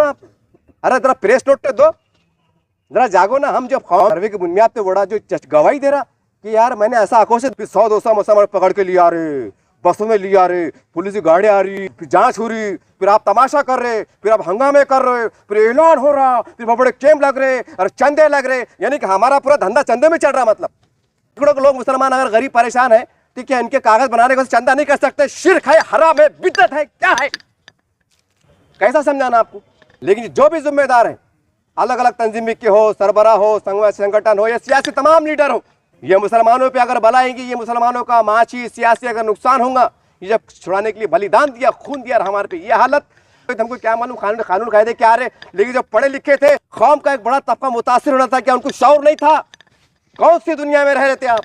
आप? अरे जरा प्रेस नोट तो दो, जरा जागो ना। हम जब सर्वे की बुनियाद पे बड़ा जो गवाही दे रहा कि यार मैंने ऐसा आंखों से 100-200 मुसलमान पकड़ के लिया रे, बसों में लिया रे, पुलिस की गाड़ी आ रही, फिर जांच हो रही, फिर आप तमाशा कर रहे, फिर आप हंगामे कर रहे, फिर ऐलान हो रहा, फिर बड़े कैंप लग रहे और चंदे लग रहे, यानी कि हमारा पूरा धंधा चंदे में चल रहा। मतलब लोग मुसलमान अगर गरीब परेशान है, ठीक है, इनके कागज बनाने को चंदा नहीं कर सकते, शिर्क है, हराम है, बिदअत है, क्या है, कैसा समझाना आपको? लेकिन जो भी जिम्मेदार है, अलग अलग तंजीम के हो, सरबरा हो, संगठन हो या सियासी तमाम लीडर हो, ये मुसलमानों पे अगर बला आएंगी, ये मुसलमानों का माशी सियासी अगर नुकसान होगा, ये जब छुड़ाने के लिए बलिदान दिया, खून दिया हमारे पे ये हालत, तो हमको क्या मालूम कानून कायदे क्या रहे। लेकिन जब पढ़े लिखे थे, कौम का एक बड़ा तबका मुतासिर होना था, क्या उनको शौर नहीं था? कौन सी दुनिया में रह रहे थे आप?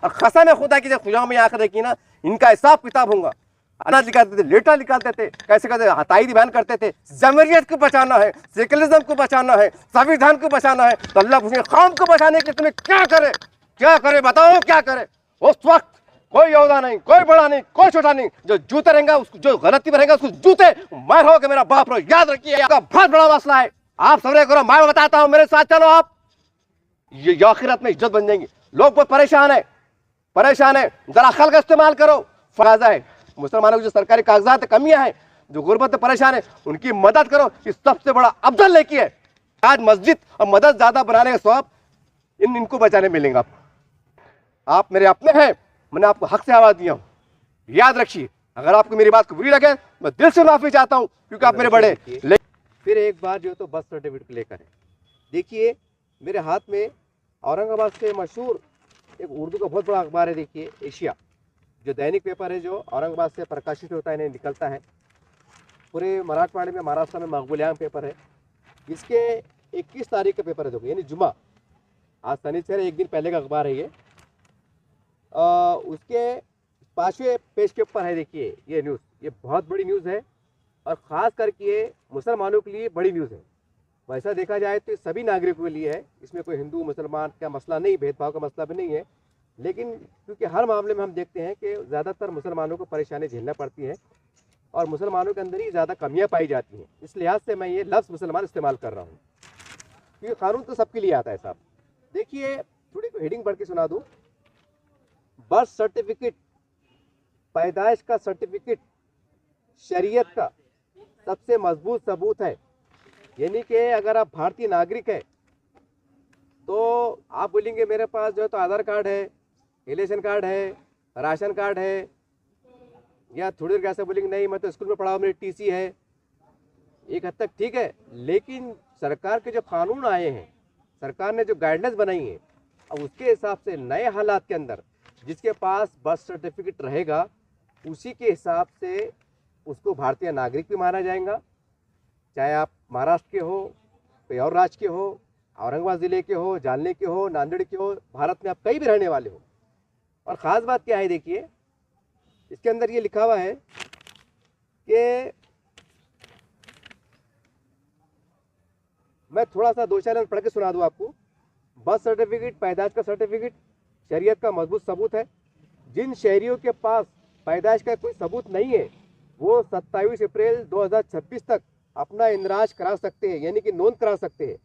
और कसम खुदा की जब खुदा में आंख देखी ना, इनका हिसाब किताब होगा। अनाज निकालते थे, लेटा निकालते थे, कैसे कैसे हताई बयान करते थे, जमहूरियत को बचाना है, सेकुलरिज्म को बचाना है, संविधान को बचाना है, तो अल्लाह पूछे कौम को बचाने के लिए तुम्हें क्या करे बताओ, क्या करे? उस वक्त कोई योद्धा नहीं, कोई बड़ा नहीं, कोई छोटा नहीं, जो जूते रहेगा उसको, जो गलती में रहेगा उसको जूते मार हो के मेरा बाप रो। याद रखिए आपका बहुत बड़ा मसला है, आप समझे करो, मैं बताता हूँ, मेरे साथ चलो आप, ये आखिरत में इज्जत बन जाएंगी। लोग बहुत परेशान है, जरा अकल का इस्तेमाल करो। फायदा है मुसलमानों की, जो सरकारी कागजात कमियां हैं, जो गुर्बत में परेशान है, उनकी मदद करो। इस सबसे बड़ा अफजल नेकी है। आज मस्जिद और मदद ज्यादा बनाने का सवाब इनको बचाने मिलेंगे आपको। आप मेरे अपने हैं, मैंने आपको हक से आवाज दिया हूं, याद रखिए। अगर आपको मेरी बात को बुरी लगे, मैं दिल से माफी चाहता हूं, क्योंकि आप मेरे बड़े। फिर एक बार जो तो बस सर्टिफिकेट लेकर है, देखिए मेरे हाथ में औरंगाबाद से मशहूर एक उर्दू का बहुत बड़ा अखबार है, देखिए एशिया, जो दैनिक पेपर है, जो औरंगाबाद से प्रकाशित होता है, इन्हें निकलता है पूरे मराठवाड़े में, महाराष्ट्र में मकबूल पेपर है। इसके 21 तारीख का पेपर है, देखो, यानी जुमा, आज शनिचर, एक दिन पहले का अखबार है ये। उसके 5वें पेज के ऊपर है, देखिए ये न्यूज़, ये बहुत बड़ी न्यूज़ है और ख़ास करके मुसलमानों के लिए बड़ी न्यूज़ है। वैसा देखा जाए तो सभी नागरिकों के लिए है, इसमें कोई हिंदू मुसलमान का मसला नहीं, भेदभाव का मसला भी नहीं है। लेकिन क्योंकि हर मामले में हम देखते हैं कि ज़्यादातर मुसलमानों को परेशानी झेलना पड़ती है और मुसलमानों के अंदर ही ज़्यादा कमियां पाई जाती हैं, इस लिहाज से मैं ये लफ्ज़ मुसलमान इस्तेमाल कर रहा हूँ, क्योंकि कानून तो सबके लिए आता है साहब। देखिए थोड़ी को हेडिंग पढ़ के सुना दूँ। बर्थ सर्टिफिकेट, पैदाइश का सर्टिफिकेट शरीयत का सबसे मजबूत सबूत है। यानी कि अगर आप भारतीय नागरिक है तो आप बोलेंगे मेरे पास जो है तो आधार कार्ड है, इलेक्शन कार्ड है, राशन कार्ड है, या थोड़ी देर कैसे बोलेंगे नहीं मैं तो स्कूल में पढ़ा हूँ, मेरी टीसी है, एक हद तक ठीक है। लेकिन सरकार के जो कानून आए हैं, सरकार ने जो गाइडलाइंस बनाई है, अब उसके हिसाब से नए हालात के अंदर जिसके पास बर्थ सर्टिफिकेट रहेगा उसी के हिसाब से उसको भारतीय नागरिक भी माना जाएगा, चाहे आप महाराष्ट्र के हो, कोई और राज्य के हो, औरंगाबाद ज़िले के हो, जालने के हो, नांदेड़ के हो, भारत में आप कहीं भी रहने वाले हो। और ख़ास बात क्या है, देखिए इसके अंदर ये लिखा हुआ है कि मैं थोड़ा सा 2-4 लाइन पढ़ के सुना दूँ आपको। बर्थ सर्टिफिकेट, पैदाइश का सर्टिफिकेट शरीयत का मजबूत सबूत है। जिन शहरियों के पास पैदाइश का कोई सबूत नहीं है वो 27 अप्रैल 2026 तक अपना इंदराज करा सकते हैं, यानी कि नोंद करा सकते हैं।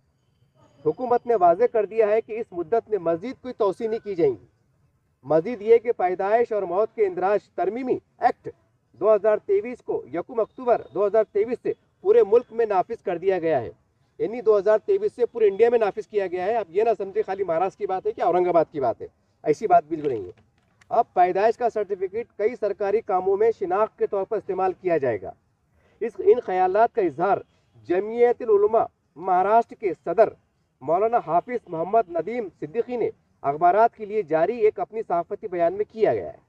हुकूमत ने वाजे कर दिया है कि इस मुद्दत में मजीद कोई तोसी नहीं की जाएगी। मजीद ये कि पैदाइश और मौत के इंदराज तरमीमी एक्ट 2023 को 1 अक्टूबर 2023 से पूरे मुल्क में नाफिज कर दिया गया है, यानी 2023 से पूरे इंडिया में नाफिज किया गया है। अब ये ना समझे खाली महाराष्ट्र की बात है कि औरंगाबाद की बात है, ऐसी बात बिल्कुल नहीं है। अब पैदाइश का सर्टिफिकेट कई सरकारी कामों में शिनाख्त के तौर पर इस्तेमाल किया जाएगा। इन ख्यालात का इजहार जमीयतुल उलमा महाराष्ट्र के सदर मौलाना हाफिज मोहम्मद नदीम सिद्दीकी ने अखबारात के लिए जारी एक अपनी सहाफती बयान में किया गया है।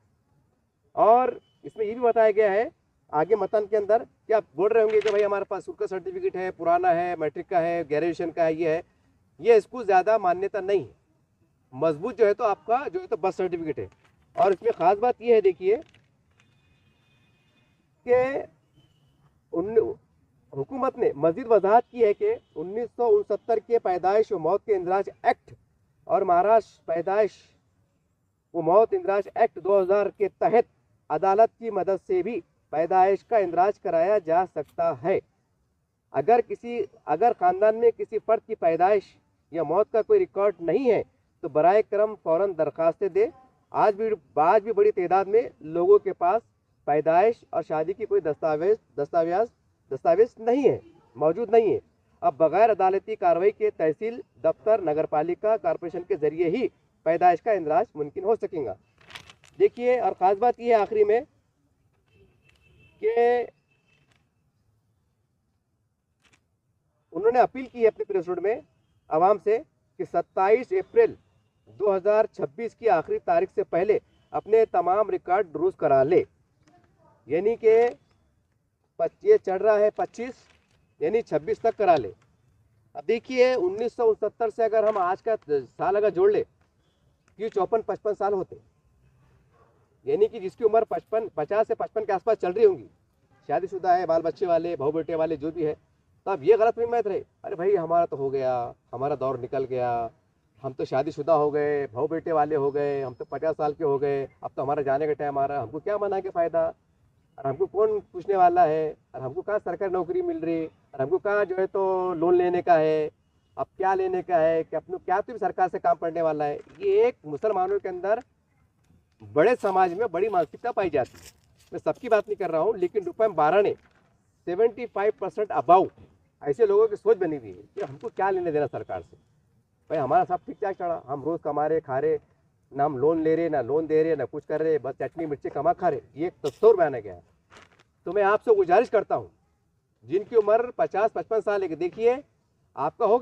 और इसमें ये भी बताया गया है आगे मतन के अंदर कि आप बोल रहे होंगे कि भाई हमारे पास स्कूल का सर्टिफिकेट है, पुराना है, मैट्रिक का है, ग्रेजुएशन का है, ये इसको ज़्यादा मान्यता नहीं है। मजबूत जो है तो आपका जो है तो बर्थ सर्टिफिकेट है। और इसमें ख़ास बात यह है, देखिए कि हुकूमत ने मजीद वजाहत की है कि 1969 के पैदाइश व मौत के इंदराज एक्ट और महाराष्ट्र पैदाइश व मौत इंदराज एक्ट 2000 के तहत अदालत की मदद से भी पैदाइश का इंदराज कराया जा सकता है। अगर ख़ानदान में किसी फ़र्द की पैदाइश या मौत का कोई रिकॉर्ड नहीं है तो बराए करम फ़ौरन दरख्वास्तें दे। आज भी बड़ी तादाद में लोगों के पास पैदाइश और शादी की कोई दस्तावेज नहीं है, मौजूद नहीं है। अब बगैर अदालती कार्रवाई के तहसील दफ्तर, नगरपालिका, कॉरपोरेशन के ज़रिए ही पैदाइश का इंदराज मुमकिन हो सकेगा। देखिए, और ख़ास बात यह है आखिरी में कि उन्होंने अपील की है अपने प्रेस नोट में आवाम से कि 27 अप्रैल 2026 की आखिरी तारीख से पहले अपने तमाम रिकॉर्ड दुरुस्त करा ले। यानी कि ये चढ़ रहा है 25, यानी 26 तक करा ले। अब देखिए, 1969 से अगर हम आज का साल अगर जोड़ ले, ये 54-55 साल होते, यानी कि जिसकी उम्र 50 से 55 के आसपास चल रही होंगी, शादीशुदा है, बाल बच्चे वाले, भाऊ बेटे वाले जो भी है, तब ये गलत फहमी मत रहे, अरे भाई हमारा तो हो गया, हमारा दौर निकल गया, हम तो शादीशुदा हो गए, भाऊ बेटे वाले हो गए, हम तो 50 साल के हो गए, अब तो हमारा जाने का टाइम आ रहा है, हमको क्या मना के फ़ायदा, और हमको कौन पूछने वाला है, और हमको कहाँ सरकारी नौकरी मिल रही, और हमको कहाँ जो है तो लोन लेने का है, अब क्या लेने का है, कि अपने क्या तो भी सरकार से काम पड़ने वाला है। ये एक मुसलमानों के अंदर बड़े समाज में बड़ी मानसिकता पाई जाती है। मैं सबकी बात नहीं कर रहा हूँ, लेकिन रुपये 12 ने 75% अबाउ ऐसे लोगों की सोच बनी हुई है कि हमको क्या लेने देना सरकार से, भाई हमारा सब ठीक ठाक चढ़ा, हम रोज़ कमा रहे खा रहे, ना हम लोन ले रहे, ना लोन दे रहे, ना कुछ कर रहे, बस चटनी मिर्ची कमा खा रहे। ये एक तस्वीर बनाया गया है। तो मैं आपसे गुजारिश करता हूँ, जिनकी उम्र 50-55 साल है, देखिए आपका हो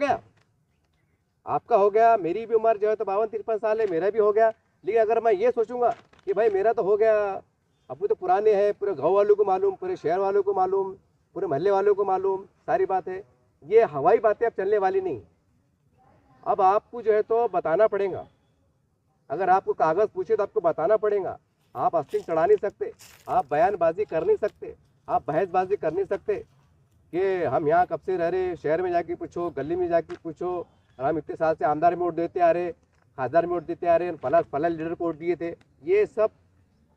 गया, मेरी भी उम्र जो है तो 52-53 साल है, मेरा भी हो गया। लेकिन अगर मैं ये सोचूंगा कि भाई मेरा तो हो गया, अब वो तो पुराने हैं, पूरे गाँव वालों को मालूम, पूरे शहर वालों को मालूम, पूरे मोहल्ले वालों को मालूम, सारी बात है, ये हवाई बातें अब चलने वाली नहीं। अब आपको जो है तो बताना पड़ेगा, अगर आपको कागज़ पूछे तो आपको बताना पड़ेगा। आप अस्तिंग चढ़ा नहीं सकते, आप बयानबाजी कर नहीं सकते, आप बहसबाजी कर नहीं सकते कि हम यहाँ कब से रह रहे, शहर में जाके पूछो, गली में जाके पूछो, और हम इतने साल से आमदार में वोट देते आ रहे, खासदार में वोट देते आ रहे, फला लीडर को वोट दिए थे। ये सब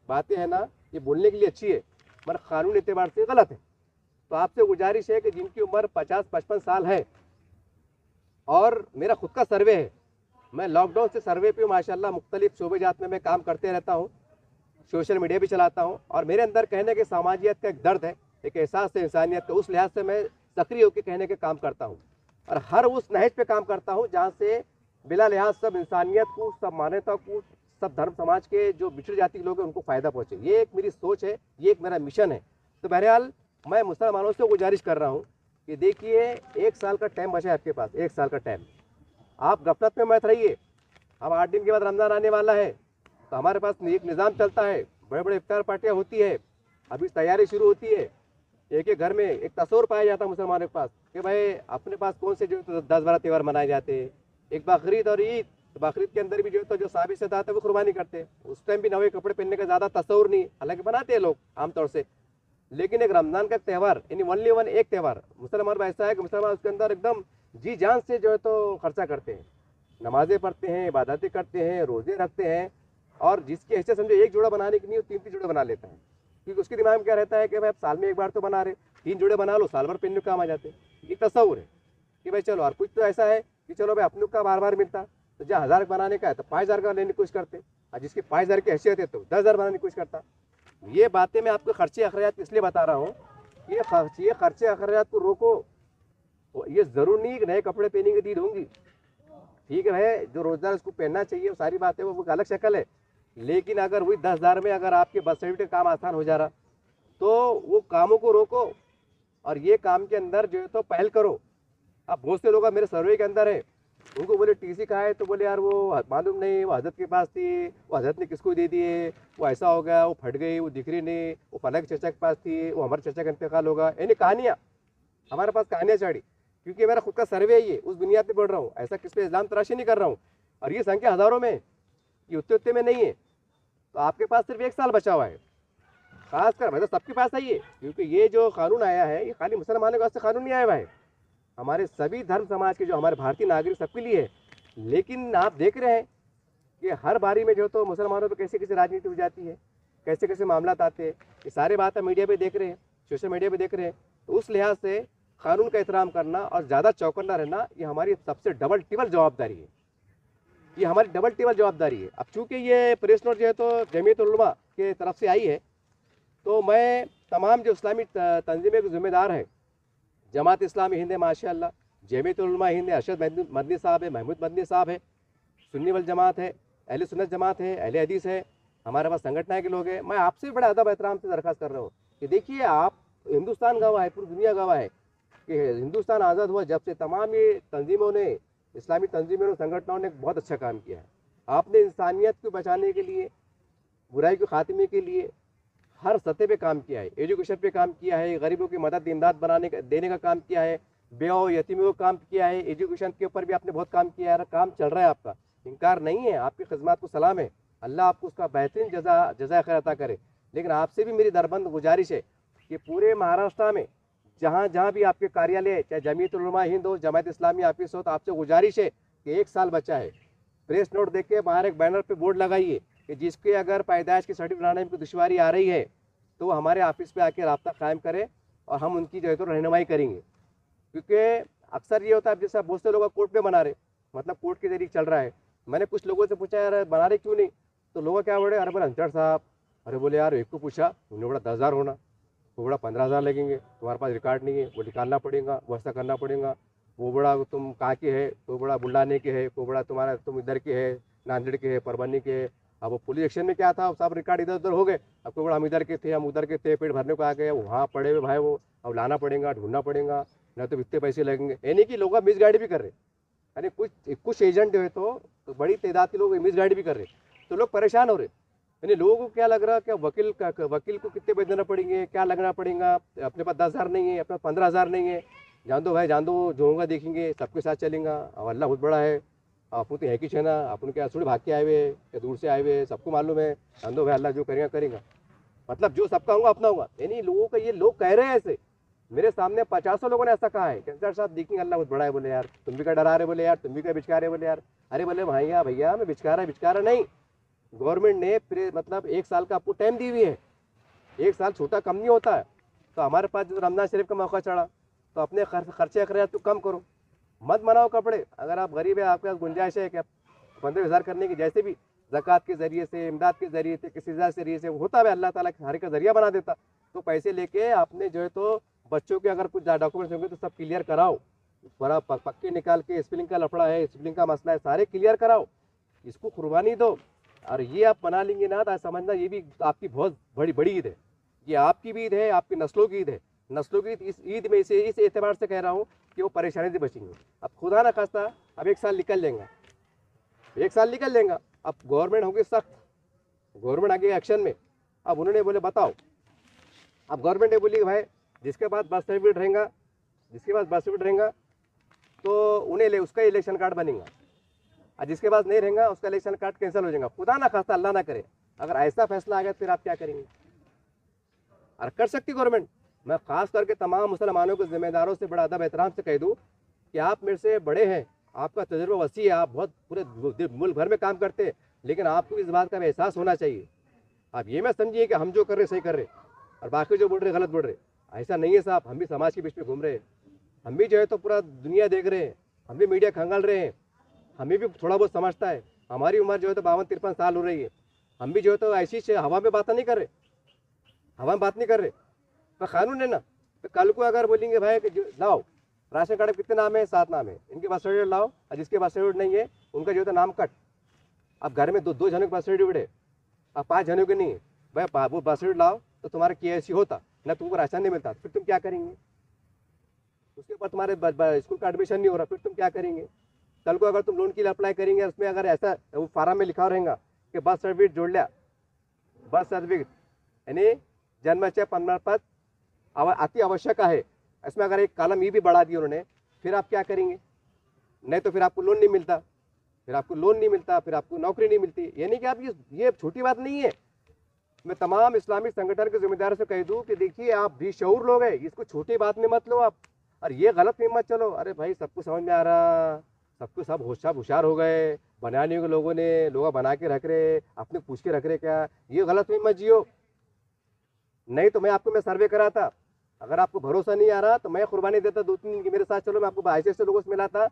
बातें हैं ना, ये बोलने के लिए अच्छी है, मगर कानून एतबार से गलत है। तो आपसे गुजारिश है कि जिनकी उम्र 50-55 साल है, और मेरा खुद का सर्वे है, मैं लॉकडाउन से सर्वे पे माशाल्लाह मुख्तलिफ शोबे जात में मैं काम करते रहता हूँ, सोशल मीडिया भी चलाता हूँ, और मेरे अंदर कहने के सामाजियत का एक दर्द है, एक एहसास है इंसानियत का, उस लिहाज से मैं सक्रिय होकर कहने के काम करता हूँ, और हर उस नहज पे काम करता हूँ जहाँ से बिला लिहाज सब इंसानियत को, सब मान्यता को, सब धर्म समाज के जो बिछड़ जाति के लोग हैं उनको फ़ायदा पहुँचे। ये एक मेरी सोच है, ये एक मेरा मिशन है। तो बहरहाल मैं मुसलमानों से गुजारिश कर रहा हूँ कि देखिए, 1 साल का टाइम बचा है आपके पास, 1 साल का टाइम, आप गफलत में मत रहिए। अब 8 दिन के बाद रमज़ान आने वाला है, तो हमारे पास एक निज़ाम चलता है, बड़े बड़े इफ्तार पार्टियाँ होती है, अभी तैयारी शुरू होती है। एक घर में एक तस्वुर पाया जाता है मुसलमानों के पास कि भाई अपने पास कौन से जो 10-12 त्यौहार मनाए जाते हैं, एक बकरीद और ईद। तो बकरीद के अंदर भी जो तो जो साबित से दाता है वो कुर्बानी करते हैं, उस टाइम भी नए कपड़े पहनने का ज़्यादा तस्वुर नहीं, हालांकि बनाते हैं लोग आमतौर से। लेकिन एक रमज़ान का त्यौहार, यानी ओनली वन एक त्यौहार मुसलमान में ऐसा है कि मुसलमान उसके अंदर एकदम जी जान से जो है तो खर्चा करते हैं, नमाजें पढ़ते हैं, इबादतें करते हैं, रोज़े रखते हैं, और जिसकी हैसियत समझो एक जोड़ा बनाने की नहीं, 3-3 जोड़े बना लेता है, क्योंकि उसके दिमाग में क्या रहता है कि भाई अब साल में एक बार तो बना रहे, 3 जोड़े बना लो, साल भर पहनने काम आ जाते हैं। ये तस्वुर है कि भाई चलो, और कुछ तो ऐसा है कि चलो भाई अपनों का बार बार मिलता, तो जहाँ 1000 बनाने का है तो 5000 का लेने की कोशिश करते, और जिसकी 5000 की हैसियत है तो 10,000 बनाने की कोशिश करता। ये बातें मैं आपको खर्चे अखराजात इसलिए बता रहा हूँ कि ये खर्चे अखराजात को रोको। ये ज़रूर नहीं कि नए कपड़े पहनेंगे की ईद होंगी, ठीक है, जो रोज़गार उसको पहनना चाहिए, वो सारी बातें, वो अलग शक्ल है। लेकिन अगर वही 10,000 में अगर आपके बस सर्टिफिकेट काम आसान हो जा रहा, तो वो कामों को रोको, और ये काम के अंदर जो है तो पहल करो। अब बहुत से लोग मेरे सर्वे के अंदर है, उनको बोले टीसी कहाँ है, तो बोले यार वो मालूम नहीं, वो हजरत के पास थी, वो हजरत ने किसको दे दिए, वो ऐसा हो गया, वो फट गई, वो दिख रही नहीं, वो फलक चचा के पास थी, वो हमारे चचा का इंतकाल होगा। यानी कहानियाँ, हमारे पास कहानियाँ चढ़ी, क्योंकि मेरा खुद का सर्वे है, ये उस बुनियाद पर बढ़ रहा हूँ, ऐसा किस पे इल्ज़ाम तराशी नहीं कर रहा हूँ। और ये संख्या हज़ारों में, ये उतने में नहीं है। तो आपके पास सिर्फ 1 साल बचा हुआ है, खासकर मतलब सबके पास है ये, क्योंकि ये जो कानून आया है ये खाली मुसलमानों के वास्ते कानून नहीं आया हुआ है, हमारे सभी धर्म समाज के जो हमारे भारतीय नागरिक सबके लिए है। लेकिन आप देख रहे हैं कि हर बारी में जो तो मुसलमानों पर कैसे कैसे राजनीति हो जाती है, कैसे कैसे मामला आते हैं, ये सारे बात हम मीडिया पे देख रहे हैं, सोशल मीडिया पे देख रहे हैं। तो उस लिहाज से कानून का एहतराम करना और ज़्यादा चौकन्ना रहना, ये हमारी सबसे डबल टिबल जवाबदारी है। ये हमारी डबल टिबल जवाबदारी है। अब चूँकि ये प्रेस नोट जो है तो जमीयत उलमा के तरफ से आई है, तो मैं तमाम जो इस्लामी तंजीमें के ज़िम्मेदार हैं, जमात इस्लामी हिंद है माशाअल्लाह, जमीयत उलमा हिंद है, अरशद मदनी साहब है, महमूद मदनी साहब है, सुन्नी वल जमात है, अहले सुन्नत जमात है, अहले हदीस है, हमारे पास संगठन के लोग हैं। मैं आपसे बड़ा अदब एहतराम से दरख्वास्त कर रहा हूँ कि देखिए, आप हिंदुस्तान गवाह है, पूरी दुनिया गवाह है कि हिंदुस्तान आज़ाद हुआ जब से तमाम ये तंजीमों ने, इस्लामी तंजीमों और संगठनों ने बहुत अच्छा काम किया है। आपने इंसानियत को बचाने के लिए, बुराई के खात्मे के लिए हर सतह पे काम किया है। एजुकेशन पे काम किया है, गरीबों की मदद इमदाद देने का काम किया है, बेवा यतीमों का काम किया है, एजुकेशन के ऊपर भी आपने बहुत काम किया है। काम चल रहा है आपका, इनकार नहीं है, आपकी खिदमत को सलाम है, अल्लाह आपको उसका बेहतरीन जज़ा खैर अता करे। लेकिन आपसे भी मेरी दरबंद गुजारिश है कि पूरे महाराष्ट्र में जहाँ जहाँ भी आपके कार्यालय, चाहे जमीयत उलमा हिंद हो, जमात इस्लामी ऑफिस हो, तो आपसे गुजारिश है कि 1 साल बचा है, प्रेस नोट देख के बाहर एक बैनर पे बोर्ड लगाइए कि जिसके अगर पैदाइश की सर्टिफिकेट बनाने में कोई दुश्वारी आ रही है तो वो हमारे ऑफिस पे आके रब्ता कायम करें और हम उनकी जो है तो रहनुमाई करेंगे। क्योंकि अक्सर ये होता है, जैसा बहुत से लोग कोर्ट में बना रहे, मतलब कोर्ट के जरिए चल रहा है। मैंने कुछ लोगों से पूछा यार बना रहे क्यों नहीं, तो लोग क्या बोले, अरे बोले अंचड़ साहब, अरे बोले यार एक को पूछा उन्हें बड़ा 10,000 होना, वो बड़ा 15,000 लगेंगे, तुम्हारे पास रिकॉर्ड नहीं है, वो निकालना पड़ेगा, वो ऐसा करना पड़ेगा, वो बड़ा तुम कहाँ के है, तो बड़ा बुल्ढाने के है, वो बड़ा तुम्हारा तुम इधर के है, नांदेड़ के है, परभनी के है। अब वो पुलिस एक्शन में क्या था, सब रिकॉर्ड इधर उधर हो गए। अब तो बड़ा हम इधर के थे, हम उधर के थे, पेट भरने को आ गए, वहाँ पड़े हुए भाई, वो अब लाना पड़ेगा, ढूंढना पड़ेगा, न तो इतने पैसे लगेंगे। यानी कि लोग मिसगाइड भी कर रहे, यानी कुछ एजेंट जो है तो बड़ी तादाद के लोग मिसगाइड भी कर रहे, तो लोग परेशान हो रहे। यानी लोगों को क्या लग रहा है कि वकील को कितने पैसे देना पड़ेंगे, क्या लगना पड़ेगा, अपने पास 10,000 नहीं है, अपने पास 15,000 नहीं है, जान दो भाई जान दो, जो होगा देखेंगे, सबके साथ चलेंगे, अब अल्लाह बहुत बड़ा है, आपको तो है कि ना, अपन क्या थोड़ी भाग के आए हुए या दूर से आए हुए, सबको मालूम है, जान दो भाई अल्लाह जो करेगा करेगा, मतलब जो सबका होगा अपना होगा। यानी लोगों का, ये लोग कह रहे हैं ऐसे, मेरे सामने 50 लोगों ने ऐसा कहा है कि सर साहब देखेंगे अल्लाह बहुत बड़ा है। बोले यार तुम भी क्या डरा रहे, बोले यार तुम भी क्या बिचका रहे, बोले यार अरे बोले भैया मैं बिचकारा नहीं, गवर्नमेंट ने मतलब 1 साल का आपको टाइम दी हुई है, 1 साल छोटा कम नहीं होता है। तो हमारे पास जो रमज़ान शरीफ का मौका चढ़ा, तो अपने खर्चे अखराज तो कम करो, मत बनाओ कपड़े। अगर आप गरीब है, आपके पास गुंजाइश है कि 15,000 करने की, जैसे भी ज़कात के ज़रिए से, इमदाद के ज़रिए से, किसी ज़रिए से होता है, अल्लाह ताला हर का ज़रिया बना देता। तो पैसे लेके आपने जो है तो बच्चों के अगर कुछ डॉक्यूमेंट्स होंगे तो सब क्लियर कराओ, पूरा पक्के निकाल के, स्पेलिंग का लफड़ा है, स्पेलिंग का मसला है, सारे क्लियर कराओ, इसको कुर्बानी दो। और ये आप बना लेंगे ना, तो समझना ये भी आपकी बहुत बड़ी ईद है, ये आपकी भी ईद है, आपकी नस्लों की ईद है। नस्लों की इस ईद में से इस एतबार से कह रहा हूँ कि वो परेशानी से बचेंगे। अब खुदा ना खास्ता अब 1 साल निकल लेंगे, 1 साल निकल लेंगे, अब गवर्नमेंट होगी सख्त, गवर्नमेंट आगे एक्शन में। अब उन्होंने बोले बताओ, अब गवर्नमेंट ने बोली भाई जिसके पास बर्थ सर्टिफिकेट रहेगा तो उन्हें उसका इलेक्शन कार्ड बनेगा, और जिसके पास नहीं रहेगा उसका इलेक्शन कार्ड कैंसिल हो जाएगा। खुदा ना खास्ता अल्लाह ना करे अगर ऐसा फैसला आ गया फिर आप क्या करेंगे। और कर सकती गवर्नमेंट, मैं खास करके तमाम मुसलमानों के जिम्मेदारों से बड़ा अदब एहतराम से कह दूँ कि आप मेरे से बड़े हैं, आपका तजुर्बा वसी है, आप बहुत पूरे मुल्क भर में काम करते हैं, लेकिन आपको इस बात का एहसास होना चाहिए। आप ये मत समझिए कि हम जो कर रहे सही कर रहे और बाकी जो बोल रहे गलत बोल रहे, ऐसा नहीं है साहब। हम भी समाज के बीच में घूम रहे हैं, हम भी जो है तो पूरा दुनिया देख रहे हैं, हम भी मीडिया खंगाल रहे हैं, हमें भी थोड़ा बहुत समझता है। हमारी उम्र जो है तो 52-53 साल हो रही है, हम भी जो है तो ऐसी हवा में बात नहीं कर रहे, तो कानून है ना। तो कल को अगर बोलेंगे भाई कि लाओ राशन कार्ड में कितने नाम है, 7 नाम है, इनके बर्थ सर्टिफिकेट लाओ, और जिसके बर्थ सर्टिफिकेट नहीं है उनका जो है तो नाम कट। अब घर में दो जनों के बर्थ सर्टिफिकेट है, अब 5 जनों के नहीं है, भाई वो बर्थ सर्टिफिकेट लाओ तो तुम्हारा KYC होता ना, तुमको राशन नहीं मिलता, फिर तुम क्या करेंगे। उसके बाद तुम्हारे स्कूल का एडमिशन नहीं हो रहा, फिर तुम क्या करेंगे। कल को अगर तुम लोन के लिए अप्लाई करेंगे, उसमें अगर ऐसा वो फार्म में लिखा रहेगा कि बर्थ सर्टिफिकेट जोड़ लिया, बर्थ सर्टिफिकेट यानी जन्मचय प्रमाण पत्र अति आवश्यक है, इसमें अगर एक कॉलम ये भी बढ़ा दिया उन्होंने, फिर आप क्या करेंगे। नहीं तो फिर आपको लोन नहीं मिलता, फिर आपको नौकरी नहीं मिलती। यानी कि आप ये छोटी बात नहीं है। मैं तमाम इस्लामिक संगठन के जिम्मेदार से कह दूं कि देखिए आप भी शऊर लोग हैं, इसको छोटी बात में मत लो आप, और ये गलत में मत चलो। अरे भाई सबको समझ में आ रहा, सबको सब होशियार हो गए, बनाने के लोगों ने लोग बना के रख रहे, अपने पूछ के रख रहे, क्या ये गलत में मत जियो। नहीं तो मैं सर्वे करा था, अगर आपको भरोसा नहीं आ रहा तो मैं कुर्बानी देता 2-3 दिन की मेरे साथ चलो, मैं आपको ऐसे लोगों से मिला था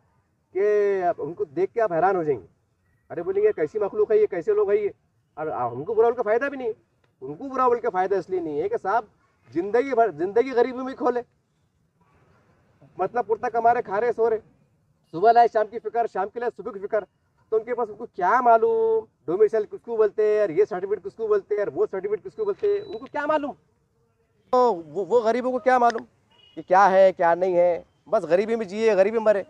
कि उनको देख के आप हैरान हो जाएंगे। अरे बोलेंगे कैसी मखलूक है ये, कैसे लोग है ये। और हमको बुरा बोल का फ़ायदा भी नहीं, उनको बुरा बोल का फ़ायदा इसलिए नहीं है कि साहब जिंदगी भर जिंदगी गरीबी में खोले, मतलब पुरता कमा रहे, खा रहे, सो रहे, सुबह लाए शाम की फिक्र, शाम के लिए सुबह की फिक्र। तो उनके पास उनको क्या मालूम डोमिसाइल किसको बोलते हैं, और ये सर्टिफिकेट किसको बोलते हैं, और वो सर्टिफिकेट किसको बोलते हैं, उनको क्या मालूम। तो वो गरीबों को क्या मालूम कि क्या है क्या नहीं है, बस गरीबी में जिए, गरीबी में मरे।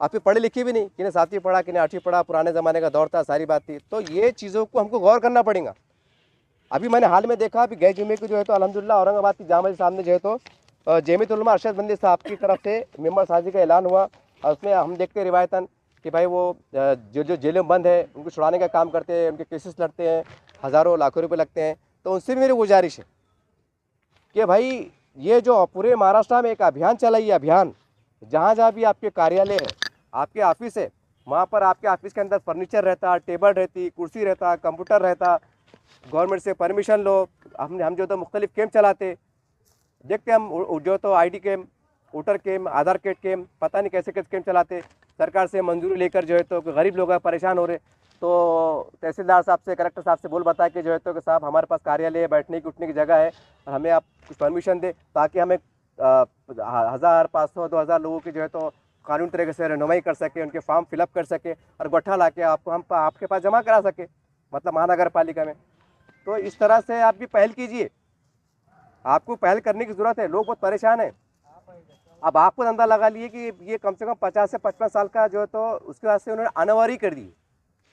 आप फिर पढ़े लिखे भी नहीं, किन्हें 7वीं पढ़ा, किन्हें 8वीं पढ़ा, पुराने ज़माने का दौर था, सारी बात थी। तो ये चीज़ों को हमको गौर करना पड़ेगा। अभी मैंने हाल में देखा, अभी गए जुमे को जो है तो अल्हम्दुलिल्लाह औरंगाबाद की जामा मस्जिद सामने जो है तो जमीयत उलमा अरशद बंदी साहब की तरफ से मेंबर साजी का ऐलान हुआ। और उसमें हम देखते हैं रिवायतन कि भाई वो जो जेलों में बंद है उनको छुड़ाने का काम करते हैं, उनके केसेस लड़ते हैं, हज़ारों लाखों रुपये लगते हैं। तो उनसे भी मेरी गुजारिश है कि भाई ये जो पूरे महाराष्ट्र में एक अभियान चलाइए, अभियान जहाँ जहाँ भी आपके कार्यालय है, आपके ऑफिस है, वहाँ पर आपके ऑफिस के अंदर फर्नीचर रहता, टेबल रहती, कुर्सी रहता, कंप्यूटर रहता, गवर्नमेंट से परमिशन लो। हम जो तो मुख्तलिफ कैम्प चलाते, देखते हम जो तो ID कैम्प, वोटर कैम्प, आधार कार्ड कैम्प, पता नहीं कैसे कैसे कैम्प चलाते। सरकार से मंजूरी लेकर जो है तो गरीब लोग परेशान हो रहे, तो तहसीलदार साहब से, कलेक्टर साहब से बोल बता के जो है तो कि साहब हमारे पास कार्यालय है, बैठने की उठने की जगह है, और हमें आप कुछ परमिशन दे ताकि हमें 1000, 500, 2000 लोगों की जो है तो कानूनी तरीके से रहनुमाई कर सके, उनके फॉर्म फिलअप कर सके और गट्ठा ला के हम आपके पास जमा करा सके, मतलब महानगर पालिका में। तो इस तरह से आप भी पहल कीजिए, आपको पहल करने की ज़रूरत है। लोग बहुत परेशान हैं। अब आपको अंदाज़ा लगा लिए कि ये कम से कम 50 से 55 साल का जो है तो उसके वास्ते उन्होंने अनिवार्य कर दी,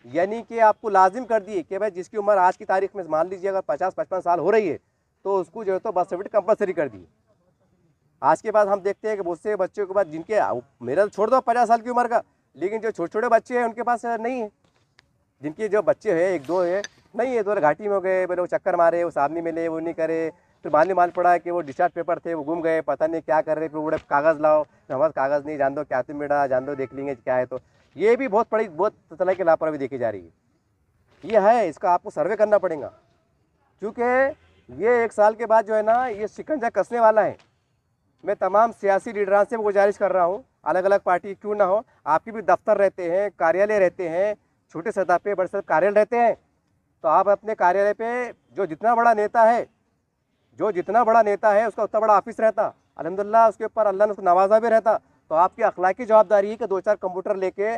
यानी कि आपको लाजिम कर दिए कि भाई जिसकी उम्र आज की तारीख में मान लीजिए अगर 50-55 साल हो रही है तो उसको जो है तो बर्थ सर्टिफिकेट कंपलसरी कर दी। आज के बाद हम देखते हैं कि बहुत से बच्चों के बाद जिनके, मेरा तो छोड़ दो 50 साल की उम्र का, लेकिन जो छोटे छोटे बच्चे हैं उनके पास नहीं है। जिनके जो बच्चे हैं, 1-2 है, नहीं है, 2 घाटी में हो गए, बोले वो चक्कर मारे, वो साहब नहीं मिले, वो नहीं करे। फिर बाद में मालूम पड़ा है कि वो डिस्चार्ज पेपर थे, वो गुम गए, पता नहीं क्या कर रहे। फिर बड़े कागज़ लाओ, हमारे कागज़ नहीं, जान दो क्या तुम बेटा, जान दो देख लेंगे क्या है। तो ये भी बहुत तरह की लापरवाही देखी जा रही है। ये है, इसका आपको सर्वे करना पड़ेगा, क्योंकि ये 1 साल के बाद जो है ना ये शिकंजा कसने वाला है। मैं तमाम सियासी लीडरान से गुजारिश कर रहा हूँ, अलग अलग पार्टी क्यों ना हो, आपके भी दफ्तर रहते हैं, कार्यालय रहते हैं, छोटे सतह पे बड़े सतह कार्यालय रहते हैं। तो आप अपने कार्यालय पे जो जितना बड़ा नेता है उसका उतना बड़ा ऑफिस रहता, अल्हम्दुलिल्लाह उसके ऊपर अल्लाह ने उसको नवाजा भी रहता। तो आपकी अखलाकी जवाबदारी है कि 2-4 कंप्यूटर लेके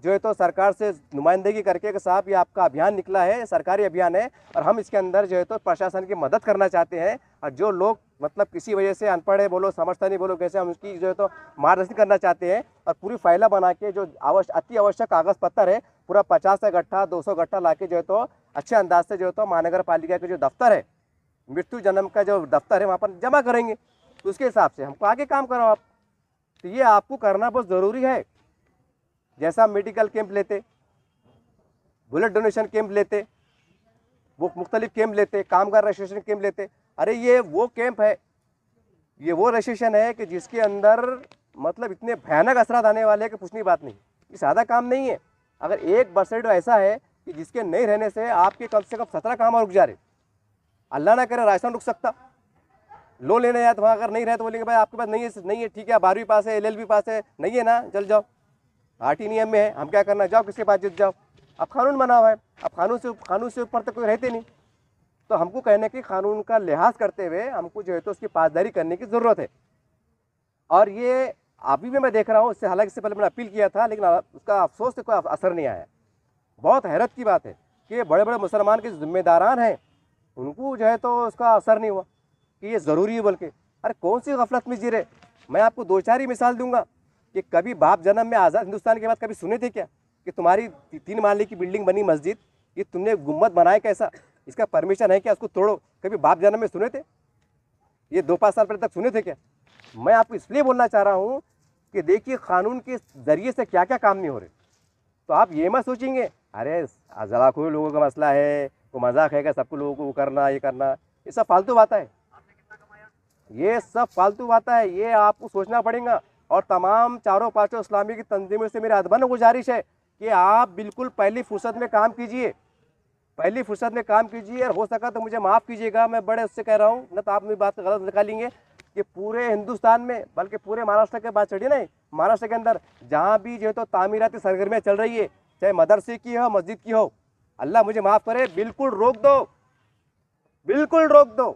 जो है तो सरकार से नुमाइंदगी करके कि साहब ये आपका अभियान निकला है, सरकारी अभियान है, और हम इसके अंदर जो है तो प्रशासन की मदद करना चाहते हैं। और जो लोग मतलब किसी वजह से अनपढ़ है बोलो, समझता नहीं बोलो, कैसे हम उसकी जो है तो मार्गदर्शन करना चाहते हैं। और पूरी फाइला बना के जो अति आवश्यक कागज़ पत्तर है पूरा 50 गट्ठा 200 गट्ठा ला के जो है तो अच्छे अंदाज से जो है तो महानगर पालिका के जो दफ्तर है, मृत्यु जन्म का जो दफ्तर है, वहाँ पर जमा करेंगे। तो उसके हिसाब से हमको आगे काम करो आप। तो ये आपको करना बहुत ज़रूरी है। जैसा मेडिकल कैंप लेते, ब्लड डोनेशन कैंप लेते, वो मुख्तलिफ कैंप लेते, कामगार रजिस्ट्रेशन कैंप लेते, अरे ये वो कैंप है, ये वो रजिस्ट्रेशन है कि जिसके अंदर मतलब इतने भयानक असरात आने वाले हैं कि पूछने की बात नहीं। ये सादा काम नहीं है। अगर एक बर्थ सर्टिफिकेट ऐसा है कि जिसके नहीं रहने से आपके कम से कम 17 काम और रुक जा रहे, अल्लाह ना करे राजस्थान रुक सकता। लोन लेने आया तो वहाँ अगर नहीं रहे तो बोलेंगे भाई आपके पास नहीं है, ठीक है, 12वीं पास है, LLB पास है, नहीं है ना, चल जाओ, आरटी नियम में है, हम क्या करना, जाओ किसके पास जीत जाओ। अब कानून बना हुआ है, अब कानून से ऊपर तो कोई रहते नहीं। तो हमको कहने की कानून का लिहाज करते हुए हमको जो है तो उसकी पासदारी करने की ज़रूरत है। और ये अभी भी मैं देख रहा हूँ, इससे हालांकि इससे पहले मैंने अपील किया था, लेकिन उसका अफसोस से कोई असर नहीं आया। बहुत हैरत की बात है कि बड़े बड़े मुसलमान के जिम्मेदारान हैं, उनको जो है तो उसका असर नहीं हुआ कि ये ज़रूरी है। बोल के अरे कौन सी गफलत में जी रहे। मैं आपको 2-4 ही मिसाल दूंगा कि कभी बाप जन्म में आज़ाद हिंदुस्तान के बाद कभी सुने थे क्या कि तुम्हारी 3 माले की बिल्डिंग बनी मस्जिद, ये तुमने गुम्बद बनाया कैसा, इसका परमिशन है क्या, उसको तोड़ो, कभी बाप जन्म में सुने थे? ये 2-5 साल पहले तक सुने थे क्या? मैं आपको इसलिए बोलना चाह रहा हूँ कि देखिए कानून के ज़रिए से क्या क्या काम नहीं हो रहे। तो आप ये मत सोचेंगे अरे ज़राखोरी लोगों का मसला है, वो मजाक है क्या, सबको लोगों को वो करना ये करना, ये सब फालतू बात है, ये सब फालतू बात है, ये आपको सोचना पड़ेगा। और तमाम 4-5 इस्लामी की तंजीमों से मेरी अदबन गुजारिश है कि आप बिल्कुल पहली फुर्सत में काम कीजिए, पहली फुर्सत में काम कीजिए। और हो सका तो मुझे माफ़ कीजिएगा, मैं बड़े उससे कह रहा हूँ, न तो आप मेरी बात गलत निकालेंगे। कि पूरे हिंदुस्तान में, बल्कि पूरे महाराष्ट्र के बात चढ़ी नहीं, महाराष्ट्र के अंदर जहाँ भी जो है तो तामीराती सरगर्मियाँ चल रही है, चाहे मदरसे की हो मस्जिद की हो, अल्लाह मुझे माफ़ करे, बिल्कुल रोक दो, बिल्कुल रोक दो।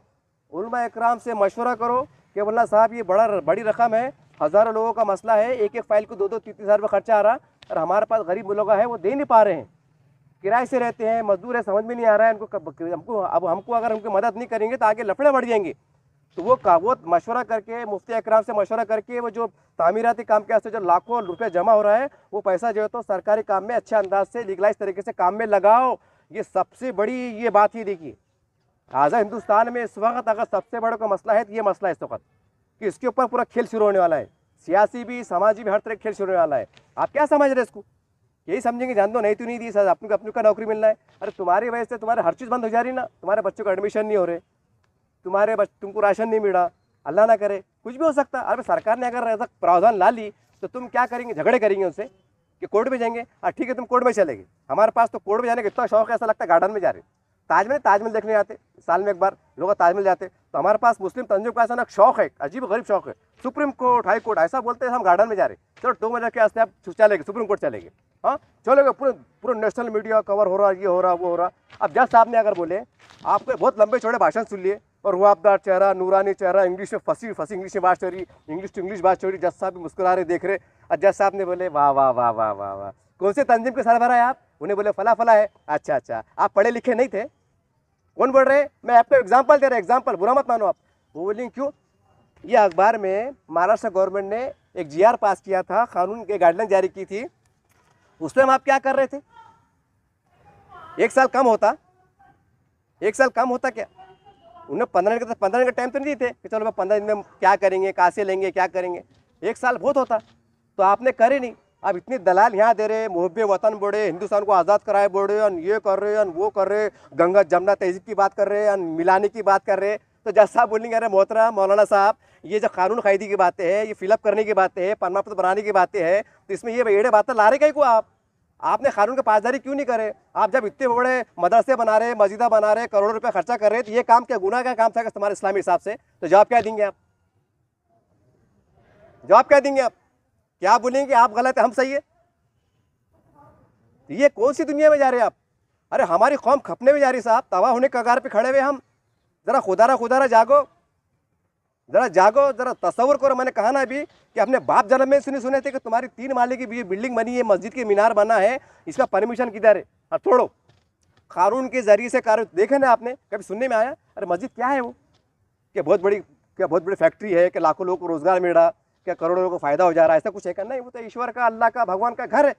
उलमा इकराम से मशवरा करो कि वल्ला साहब ये बड़ी रकम है, हज़ारों लोगों का मसला है, एक एक फाइल को 2-2 3-3 हज़ार रुपये खर्चा आ रहा, और हमारे पास गरीब लोग हैं वो दे नहीं पा रहे हैं, किराए से रहते हैं, मजदूर है, समझ में नहीं आ रहा है हमको हमको अगर उनकी मदद नहीं करेंगे तो आगे लफड़े बढ़ जाएंगे। तो वो मशवरा करके, मुफ्ती इकराम से मशवरा करके, वो जो तामीराती काम के वास्ते जो लाखों रुपए जमा हो रहा है, वो पैसा जो है तो सरकारी काम में अच्छे अंदाज से लीगलाइज तरीके से काम में लगाओ। ये सबसे बड़ी ये बात ही देखिए, आज़ा हिंदुस्तान में इस वक्त अगर सबसे बड़ा का मसला है तो ये मसला है इस वक्त कि इसके ऊपर पूरा खेल शुरू होने वाला है, सियासी भी, समाजी भी, हर तरह खेल शुरू होने वाला है। आप क्या समझ रहे इसको? यही समझेंगे जान दो, नहीं तो नहीं दी सर, अपने का नौकरी मिलना है। अरे तुम्हारी वजह से तुम्हारे हर चीज़ बंद हो जा रही ना, तुम्हारे बच्चों को एडमिशन नहीं हो रहे, तुमको राशन नहीं मिला, अल्लाह ना करे कुछ भी हो सकता। अरे सरकार ने अगर ऐसा प्रावधान ला ली तो तुम क्या करेंगे? झगड़े करेंगे उनसे कि कोर्ट में जाएंगे। ठीक है, तुम कोर्ट में चलेंगे, हमारे पास तो कोर्ट में जाने का इतना शौक है, ऐसा लगता है गार्डन में जा रहे, ताजमहल देखने जाते, साल में एक बार लोग ताजमहल जाते। तो हमारे पास मुस्लिम तंजीम का ऐसा ना शौक है, अजीब गरीब शौक है, सुप्रीम कोर्ट, हाई कोर्ट, ऐसा बोलते हैं हम गार्डन में जा रहे, चलो 2 महीने के वास्ते आप चलेंगे, सुप्रीम कोर्ट चलेंगे, हाँ चलोगे, पूरे नेशनल मीडिया कवर हो रहा, ये हो रहा, वो हो रहा। अब जज साहब ने अगर बोले, आपको बहुत लंबे चौड़े भाषण सुन लिए, और रुआबदार चेहरा, नूरानी चेहरा, इंग्लिश में फंसी इंग्लिश में बात चोरी, इंग्लिश टू इंग्लिश बात चोरी, जज साहब भी मुस्कुरा रहे, देख रहे। और जज साहब ने बोले, वाह वाह वाह वाह वाह वाह, कौन से तंजीम के सरबराह है आप? उन्हें बोले फला फला है। अच्छा, आप पढ़े लिखे नहीं थे? कौन बोल रहे? मैं आपको एग्जाम्पल दे रहा, एग्जाम्पल, बुरा मत मानो आप। वो बोलेंगे क्यों? ये अखबार में महाराष्ट्र गवर्नमेंट ने एक GR पास किया था, कानून के गाइडलाइन जारी की थी, उसमें हम आप क्या कर रहे थे? 1 साल कम होता, 1 साल कम होता क्या? उन्हें 15 दिन का टाइम तो नहीं थे कि चलो 15 दिन में क्या करेंगे, कहाँ से लेंगे, क्या करेंगे। 1 साल बहुत होता, तो आपने करे नहीं। अब इतनी दलाल यहाँ दे रहे, मुहब्बे वतन बोले, हिंदुस्तान को आज़ाद कराए बोले, और ये कर रहे हैं, वो कर रहे, गंगा जमुना तहजीब की बात कर रहे हैं, मिलाने की बात कर रहे हैं। तो जज साहब बोलेंगे, अरे मोहतरम मौलाना साहब, ये जो कानून कायदे की बातें हैं, ये फिलअप करने की बातें हैं, प्रमाण पत्र बनाने की बातें हैं, तो इसमें ये एड़े बातें ला रहे कहीं को आपने कानून की पासदारी क्यों नहीं करे? आप जब इतने बड़े मदरसे बना रहे, मस्जिदा बना रहे, करोड़ों रुपए खर्चा कर रहे, तो ये काम क्या गुनाह का काम था तुम्हारे इस्लामी हिसाब से? तो जवाब क्या देंगे आप? जवाब क्या देंगे आप? क्या बोलेंगे आप गलत है, हम सही है? ये कौन सी दुनिया में जा रहे हैं आप? अरे हमारी कौम खपने में जा रही साहब, तबाह होने कगार पे खड़े हुए हम। जरा खुदारा जागो, जरा जागो, जरा तस्वर करो। मैंने कहा ना अभी कि अपने बाप जन्म में सुने थे कि तुम्हारी 3 माले की बिल्डिंग बनी है, मस्जिद की मीनार बना है, इसका परमिशन किधर है? और छोड़ो, कानून के जरिए से कार्य देखे ना आपने, कभी सुनने में आया? अरे मस्जिद क्या है वो? क्या बहुत बड़ी फैक्ट्री है कि लाखों लोगों को रोजगार मिल रहा, क्या करोड़ों लोगों को फायदा हो जा रहा है, ऐसा कुछ है क्या? नहीं, वो तो ईश्वर का, अल्लाह का, भगवान का घर है,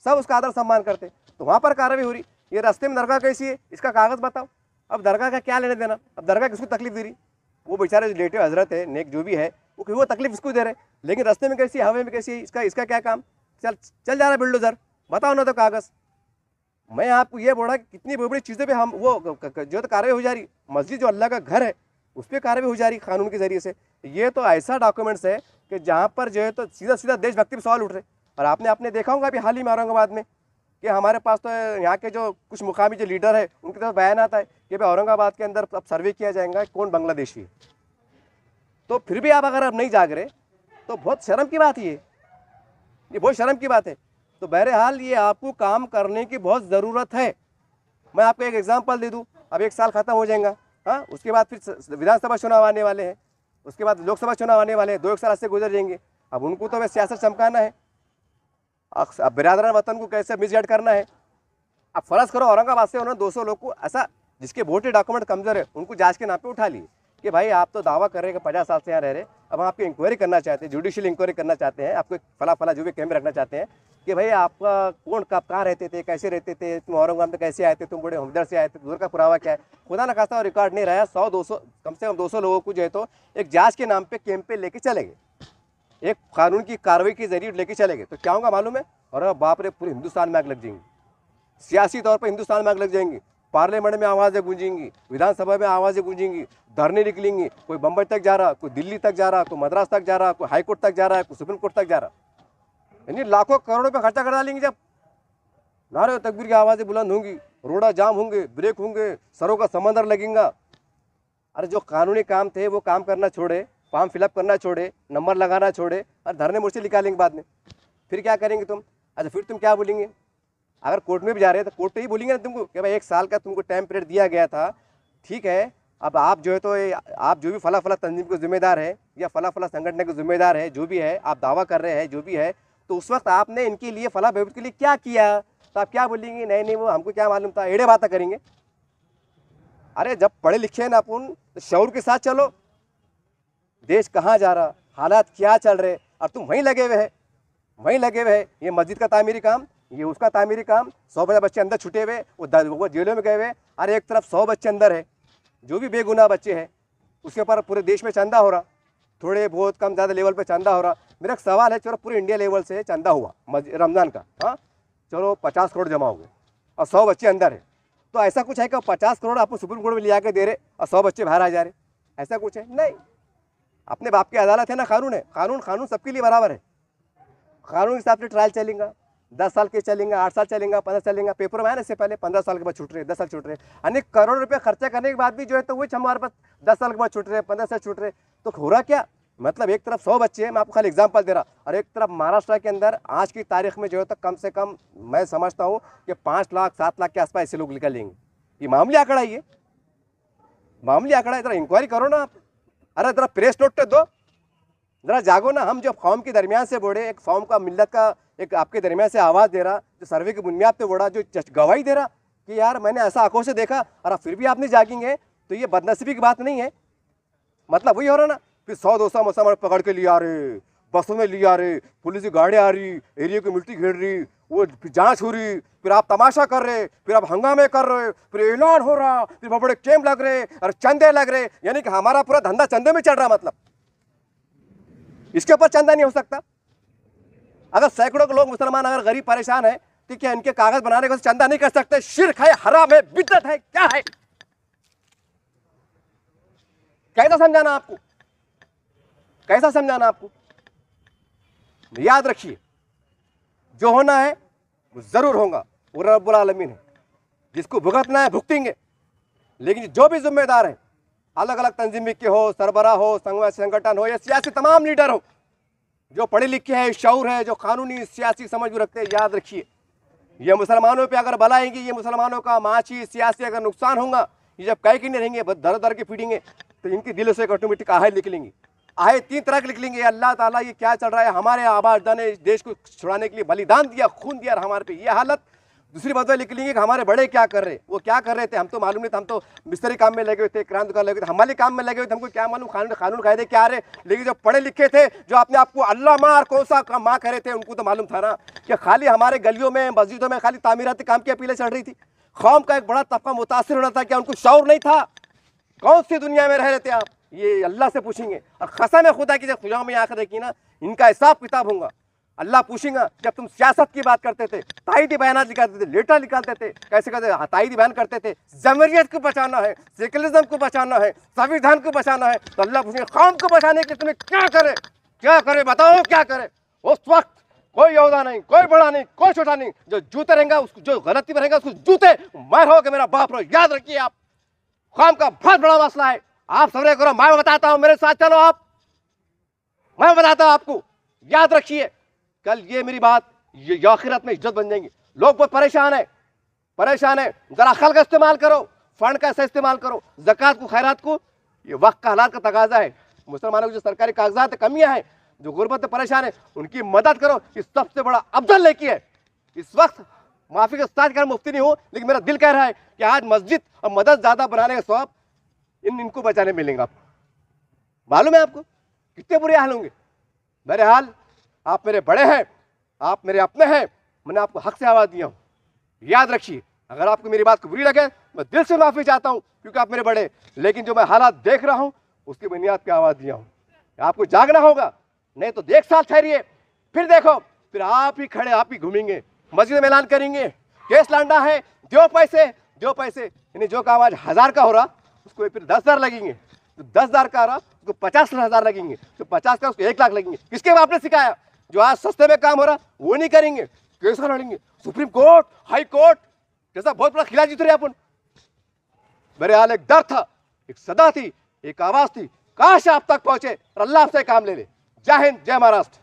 सब उसका आदर सम्मान करते। तो वहाँ पर कार्रवाई हो रही। ये रास्ते में दरगाह कैसी है, इसका कागज़ बताओ। अब दरगाह का क्या लेने देना? अब दरगाह किसको तकलीफ दे रही? वो बेचारे जो लेटे हजरत है, नेक जो भी है, वो तकलीफ इसको दे रहे। लेकिन रास्ते में कैसी है, हवा में कैसी है, इसका क्या काम? चल जा रहा है बिल्डोजर, बताओ ना तो कागज़। मैं आपको ये बोला कि कितनी बड़ी बड़ी चीज़ों पे हम वो जो तो कार्रवाई हो जा रही। मस्जिद जो अल्लाह का घर है उस पर कार्रवाई हो जा रही कानून के जरिए से। ये तो ऐसा डॉक्यूमेंट्स है कि जहाँ पर जो है तो सीधा देशभक्ति पर सवाल उठ रहे। और आपने देखा होगा अभी हाल ही में औरंगाबाद में कि हमारे पास तो यहाँ के जो कुछ मुकामी जो लीडर है उनकी तरफ बयान आता है कि भाई औरंगाबाद के अंदर अब सर्वे किया जाएगा कौन बांग्लादेशी है। तो फिर भी आप अगर अब नहीं जाग रहे तो बहुत शर्म की बात है, ये बहुत शर्म की बात है। तो बहरहाल ये आपको काम करने की बहुत ज़रूरत है। मैं आपको एक एग्जांपल दे दूं, अब 1 साल ख़त्म हो जाएगा, हाँ, उसके बाद फिर विधानसभा चुनाव आने वाले हैं, उसके बाद लोकसभा चुनाव आने वाले हैं, 2-1 साल से गुजर जाएंगे। अब उनको तो वह सियासत चमकाना है, अब बिरादरान वतन को कैसे मिसगाइड करना है। अब फ़र्ज़ करो औरंगाबाद से उन्होंने 200 लोग को ऐसा जिसके वोटर डॉक्यूमेंट कमज़ोर है उनको जांच के नाम पे उठा लिए कि भाई आप तो दावा कर रहे हैं कि 50 साल से यहाँ रह रहे, अब हम आपकी इंक्वायरी करना चाहते हैं, जुडिशियल इंक्वायरी करना चाहते हैं, आपको फला जो भी कैमरे रखना चाहते हैं कि भाई आपका कौन कब कहाँ रहते थे, कैसे रहते थे, तुम औरंगाबाद में कैसे आए थे, तुम बड़े हमदर्द से आए थे, दूर का पुरावा क्या है। खुदा न खास्ता रिकॉर्ड नहीं रहा, 100-200 कम से कम 200 लोगों को जो है तो एक जाँच के नाम पर कैंप पे लेके चले गए, एक कानून की कार्रवाई के जरिए लेके चले गए। तो क्या होगा मालूम है? और बाप रे, पूरे हिंदुस्तान में आग लग जाएंगी, सियासी तौर पर हिंदुस्तान में आग लग जाएंगी, पार्लियामेंट में आवाज़ें गूंजेंगी, विधानसभा में आवाज़ें गूंजेंगी, धरने निकलेंगी, कोई बम्बई तक जा रहा, कोई दिल्ली तक जा रहा, कोई मद्रास तक जा रहा, कोई हाई कोर्ट तक जा रहा है, कोई सुप्रीम कोर्ट तक जा रहा। यानी लाखों करोड़ों पे खर्चा कर डालेंगे। जब नारे तकबीर की आवाज़ें बुलंद होंगी, रोड़ा जाम होंगे, ब्रेक होंगे, सरों का समंदर लगेगा। अरे जो कानूनी काम थे वो काम करना छोड़े फॉर्म फिलअप करना छोड़े, नंबर लगाना छोड़े और धरने मोर्चे निकालेंगे बाद में। फिर क्या करेंगे तुम? अच्छा फिर तुम क्या बोलेंगे? अगर कोर्ट में भी जा रहे हैं तो कोर्ट तो ही बोलेंगे ना तुमको कि भाई 1 साल का तुमको टाइम पीरियड दिया गया था, ठीक है, अब आप जो है तो आप जो भी फला फला तंजीम के जिम्मेदार है या फला फला संगठन के जिम्मेदार है, जो भी है आप दावा कर रहे हैं, जो भी है, तो उस वक्त आपने इनके लिए फला बहबूद के लिए क्या किया? तो आप क्या बोलेंगे? नहीं नहीं वो हमको क्या मालूम था, एड़े बातें करेंगे। अरे जब पढ़े लिखे हैं ना अपन तो शौर के साथ चलो। देश कहाँ जा रहा, हालात क्या चल रहे, और तुम वहीं लगे हुए हैं, वहीं लगे हुए हैं। ये मस्जिद का तामीरी काम, ये उसका तामीरी काम, 100 बच्चे अंदर छुटे हुए, वो जेलों में गए हुए। अरे एक तरफ 100 बच्चे अंदर है, जो भी बेगुनाह बच्चे हैं, उसके ऊपर पूरे देश में चंदा हो रहा, थोड़े बहुत कम ज़्यादा लेवल पे चंदा हो रहा। मेरा एक सवाल है, चलो पूरे इंडिया लेवल से चंदा हुआ रमज़ान का, हाँ चलो 50 करोड़ जमा हो गए और 100 बच्चे अंदर है, तो ऐसा कुछ है कि 50 करोड़ आपको सुप्रीम कोर्ट में ले आके दे रहे और 100 बच्चे बाहर आ जा रहे? ऐसा कुछ है? नहीं। अपने बाप की अदालत है ना, कानून है, कानून सबके लिए बराबर है। कानून के हिसाब से ट्रायल चलेगा, 10 साल के चलेंगे, 8 साल चलेगा, 15 चलेगा। पेपर में आया ना इससे पहले 15 साल के बाद छूट रहे, 10 साल छूट रहे, अनेक करोड़ रुपये खर्चा करने के बाद भी जो है तो वही हमारे पास 10 साल के बाद छूट रहे, 15 साल छूट रहे। तो हो रहा क्या? मतलब एक तरफ 100 बच्चे हैं, मैं आपको खाली एग्जांपल दे रहा, और एक तरफ महाराष्ट्र के अंदर आज की तारीख में जो है तो कम से कम मैं समझता हूँ कि 5 लाख 7 लाख के आसपास ऐसे लोग निकलेंगे। ये मामूली आंकड़ा है, ये मामूली आंकड़ा है। जरा इंक्वायरी करो ना आप। अरे जरा प्रेस नोट तो दो, जरा जागो ना। हम जो फॉर्म के दरमियान से बोले, एक फॉर्म का मिल्लत का एक आपके दरमियान से आवाज़ दे रहा, जो सर्वे की बुनियाद पे बोला, जो गवाही दे रहा कि यार मैंने ऐसा आंखों से देखा, और फिर भी आप नहीं जागेंगे, तो ये बदनसीबी की बात नहीं है। मतलब वही हो रहा ना, फिर 100-200 मौसम पकड़ के लिया रहे, बसों में लिया रहे, पुलिस की गाड़ी आ रही, एरिया की मिट्टी घेर रही, वो जांच हो रही, फिर आप तमाशा कर रहे, फिर आप हंगामे कर रहे, फिर ऐलान हो रहा, फिर बड़े कैंप लग रहे और चंदे लग रहे। यानी कि हमारा पूरा धंधा चंदे में चल रहा। मतलब इसके ऊपर चंदा नहीं हो सकता। अगर सैकड़ों लोग मुसलमान अगर गरीब परेशान है, तो क्या इनके कागज बनाने को चंदा नहीं कर सकते? शिर्क है, हराम है, बिदअत है, क्या है? कैसा समझाना आपको, कैसा समझाना आपको? याद रखिए, जो होना है वो जरूर होगा, वो रब्बुल आलमीन है। जिसको भुगतना है भुगतेंगे, लेकिन जो भी जिम्मेदार है, अलग अलग तंजीम के हो, सरबराह हो, संगठन हो या सियासी तमाम लीडर हो, जो पढ़े लिखे हैं, शऊर है, जो कानूनी सियासी समझ भी रखते हैं, याद रखिए ये मुसलमानों पे अगर बला आएंगी, ये मुसलमानों का माशी सियासी अगर नुकसान होगा, ये जब कहीं के नहीं रहेंगे, दर दर के पीटेंगे, तो इनके दिलों से ऑटोमेटिक आहें निकलेंगी। आहें 3 तरह की निकलेंगे, अल्लाह ताला ये क्या चल रहा है, हमारे आबादा ने इस देश को छुड़ाने के लिए बलिदान दिया, खून दिया, और हमारे पे ये हालत। दूसरी बात निकलेंगे कि हमारे बड़े क्या कर रहे, वो क्या कर रहे थे, हम तो मालूम नहीं था, हम तो मिस्त्री काम में लगे हुए थे, किराना दुकान लगे थे, हमारे काम में लगे हुए थे, हमको क्या मालूम कानून कायदे क्या रहे। लेकिन जो पढ़े लिखे थे, जो अपने आपको अल्लाह मार कौन सा माँ करे थे, उनको तो मालूम था ना कि खाली हमारे गलियों में, मस्जिदों में खाली तामीराती काम की अपीलें चल रही थी। कौम का एक बड़ा तबका मुतासिर होना था, क्या उनको शौर नहीं था? कौन सी दुनिया में रह रहे थे आप? ये अल्लाह से पूछेंगे। और कसम खुदा की जब खुदा में आकर देखी ना, इनका हिसाब किताब होगा, अल्लाह पूछेगा। जब तुम सियासत की बात करते थे, ताईदी बयान निकालते थे, लेटर निकालते थे, कैसे कैसे ताईदी बयान करते थे, जमहूरियत को बचाना है, सेकुलरिज्म को बचाना है, संविधान को बचाना है, तो अल्लाह पूछेगा कौम को बचाने के लिए तुम्हें क्या करे बताओ, क्या करे? उस वक्त कोई योद्धा नहीं, कोई बड़ा नहीं, कोई छोटा नहीं, जो जूते रहेगा, उसको जो गलती में रहेगा उसको जूते मार हो के मेरा बाप रहो। याद रखिए, आप कौम का बहुत बड़ा मसला है। आप समझे करो, मैं बताता हूं, मेरे साथ चलो आप, मैं बताता हूं आपको। याद रखिए, कल ये मेरी बात ये आखिरत में इज्जत बन जाएंगी। लोग बहुत परेशान है। जरा अकल का इस्तेमाल करो, फंड का ऐसा इस्तेमाल करो, ज़कात को, खैरात को। ये वक्त का हालात का तकाजा है। मुसलमानों को जो सरकारी कागजात कमियां हैं, जो गुर्बत में परेशान है, उनकी मदद करो। इस सबसे बड़ा अफजल लेकी है। इस वक्त माफी के साथ कर मुफ्ती नहीं हूं, लेकिन मेरा दिल कह रहा है कि आज मस्जिद और मदद ज्यादा बनाने का सवाब इनको बचाने मिलेंगे। आपको मालूम है आपको कितने बुरे हाल होंगे? मेरे हाल, आप मेरे बड़े हैं, आप मेरे अपने हैं, मैंने आपको हक से आवाज़ दिया हूँ। याद रखिए, अगर आपको मेरी बात को बुरी लगे, मैं दिल से माफ़ी चाहता हूँ, क्योंकि आप मेरे बड़े, लेकिन जो मैं हालात देख रहा हूँ उसकी बुनियाद पे आवाज़ दिया हूँ। आपको जागना होगा, नहीं तो देख साल ठहरिए, फिर देखो, फिर आप ही खड़े, आप ही घूमेंगे, मस्जिद में ऐलान करेंगे, केस लाना है, दो पैसे, यानी जो काम आज 1000 का हो रहा उसको फिर 10,000 लगेंगे, तो 10,000 का आ रहा उसको 50,000 लगेंगे, तो 50 का उसको 1 लाख लगेंगे। किसके बाप ने सिखाया? जो आज सस्ते में काम हो रहा वो नहीं करेंगे, केस लड़ेंगे, सुप्रीम कोर्ट, हाई कोर्ट, जैसा बहुत बड़ा खिला जीत रहे अपन। मेरे हाल एक डर था, एक सदा थी, एक आवाज थी, काश आप तक पहुंचे और अल्लाह आपसे काम ले ले। जय हिंद, जय महाराष्ट्र।